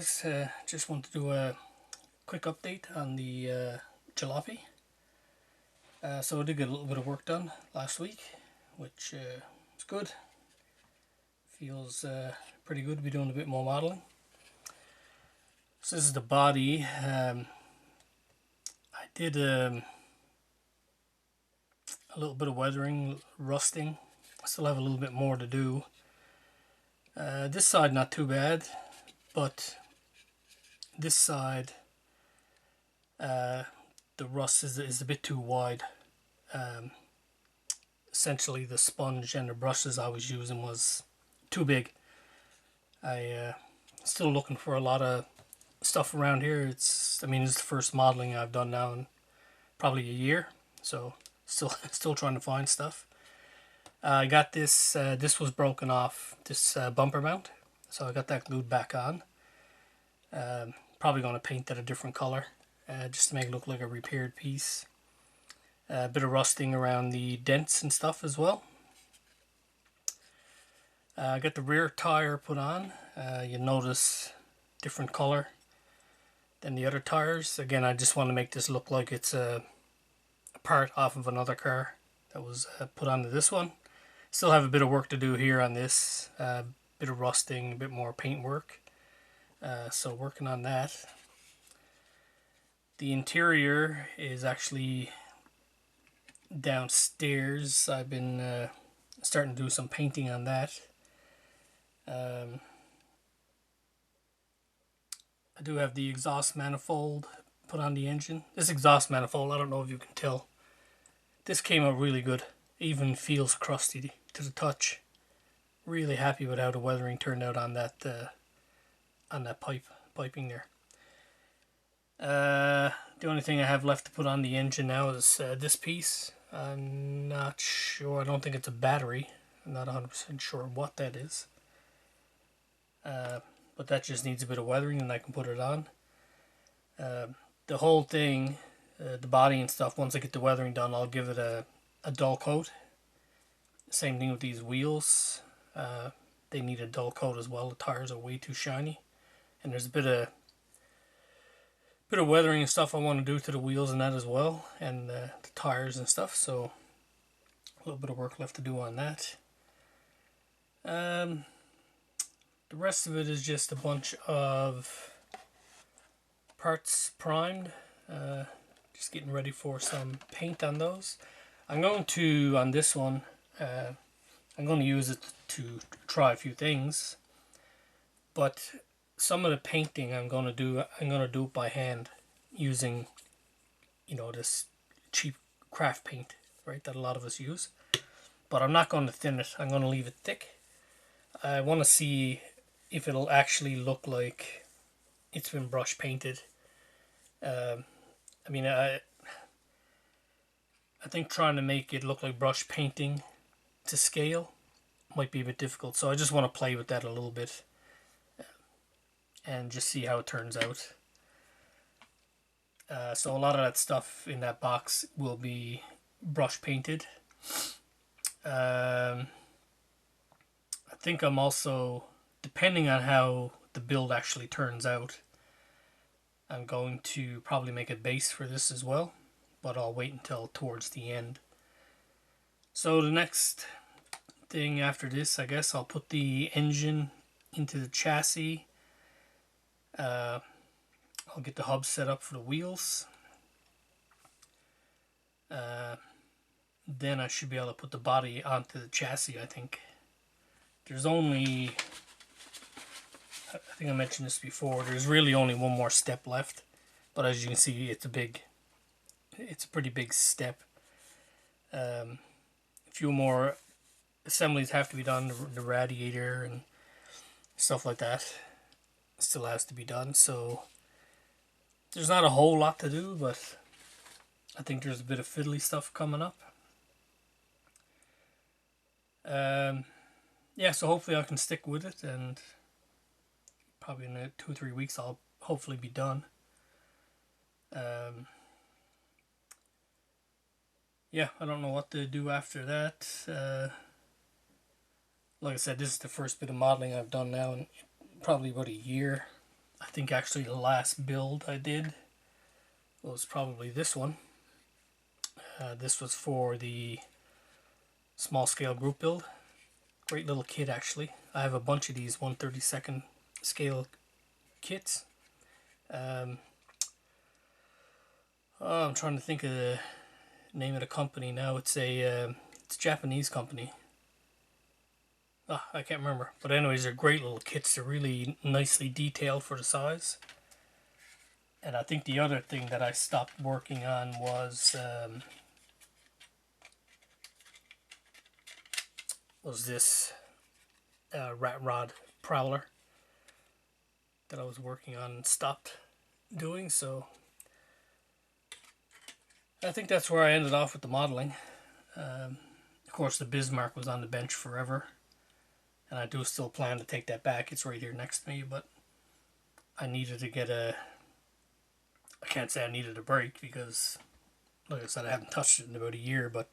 guys, just want to do a quick update on the Jalopy. So I did get a little bit of work done last week, which is good. Feels pretty good to be doing a bit more modeling. So this is the body. I did a little bit of weathering, rusting. I still have a little bit more to do. This side not too bad, but this side the rust is a bit too wide. Essentially the sponge and the brushes I was using was too big. I still looking for a lot of stuff around here. It's the first modeling I've done now in probably a year, so still trying to find stuff. I got this, this was broken off, this bumper mount, so I got that glued back on. Probably going to paint that a different color, just to make it look like a repaired piece. A bit of rusting around the dents and stuff as well. I got the rear tire put on. You'll notice different color than the other tires. Again, I just want to make this look like it's a part off of another car that was put onto this one. Still have a bit of work to do here on this. Bit of rusting, a bit more paint work. So working on that. The interior is actually downstairs. I've been starting to do some painting on that. I do have the exhaust manifold put on the engine. This exhaust manifold, I don't know if you can tell, this came out really good. Even feels crusty to the touch. Really happy with how the weathering turned out on that piping there. The only thing I have left to put on the engine now is this piece. I'm not sure. I don't think it's a battery. I'm not 100% sure what that is. But that just needs a bit of weathering and I can put it on. The whole thing, the body and stuff, once I get the weathering done, I'll give it a dull coat. Same thing with these wheels. They need a dull coat as well. The tires are way too shiny. And there's a bit of weathering and stuff I want to do to the wheels and that as well, and the tires and stuff, so a little bit of work left to do on that. The rest of it is just a bunch of parts primed, just getting ready for some paint on those. I'm going to, on this one, I'm going to use it to try a few things, but some of the painting I'm going to do it by hand using, this cheap craft paint, right, that a lot of us use. But I'm not going to thin it. I'm going to leave it thick. I want to see if it'll actually look like it's been brush painted. I think trying to make it look like brush painting to scale might be a bit difficult. So I just want to play with that a little bit and just see how it turns out. So a lot of that stuff in that box will be brush painted. I think I'm also, depending on how the build actually turns out, I'm going to probably make a base for this as well, but I'll wait until towards the end. So the next thing after this, I guess I'll put the engine into the chassis. I'll get the hub set up for the wheels. Then I should be able to put the body onto the chassis, I think. There's only, I think I mentioned this before, there's really only one more step left. But as you can see, it's a pretty big step. A few more assemblies have to be done, the radiator and stuff like that still has to be done, so there's not a whole lot to do, but I think there's a bit of fiddly stuff coming up. Yeah, so hopefully I can stick with it, and probably in 2 or 3 weeks I'll hopefully be done. Yeah, I don't know what to do after that. Like I said, this is the first bit of modeling I've done now in probably about a year. I think actually the last build I did was probably this one. This was for the small scale group build. Great little kit actually. I have a bunch of these 1/32 scale kits. I'm trying to think of the name of the company now. It's a Japanese company. Oh, I can't remember. But anyways, they're great little kits. They're really nicely detailed for the size. And I think the other thing that I stopped working on was this rat rod prowler that I was working on and stopped doing. So I think that's where I ended off with the modeling. Of course, the Bismarck was on the bench forever, and I do still plan to take that back. It's right here next to me, but I needed to get a... I can't say I needed a break because, like I said, I haven't touched it in about a year, but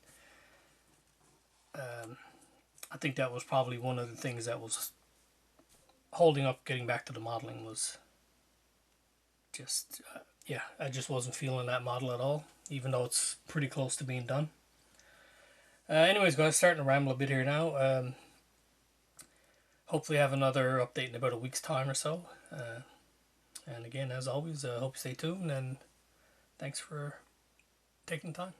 I think that was probably one of the things that was holding up getting back to the modeling was just, yeah, I just wasn't feeling that model at all, even though it's pretty close to being done. Anyways, guys, starting to ramble a bit here now. Hopefully have another update in about a week's time or so. And again, as always, hope you stay tuned, and thanks for taking the time.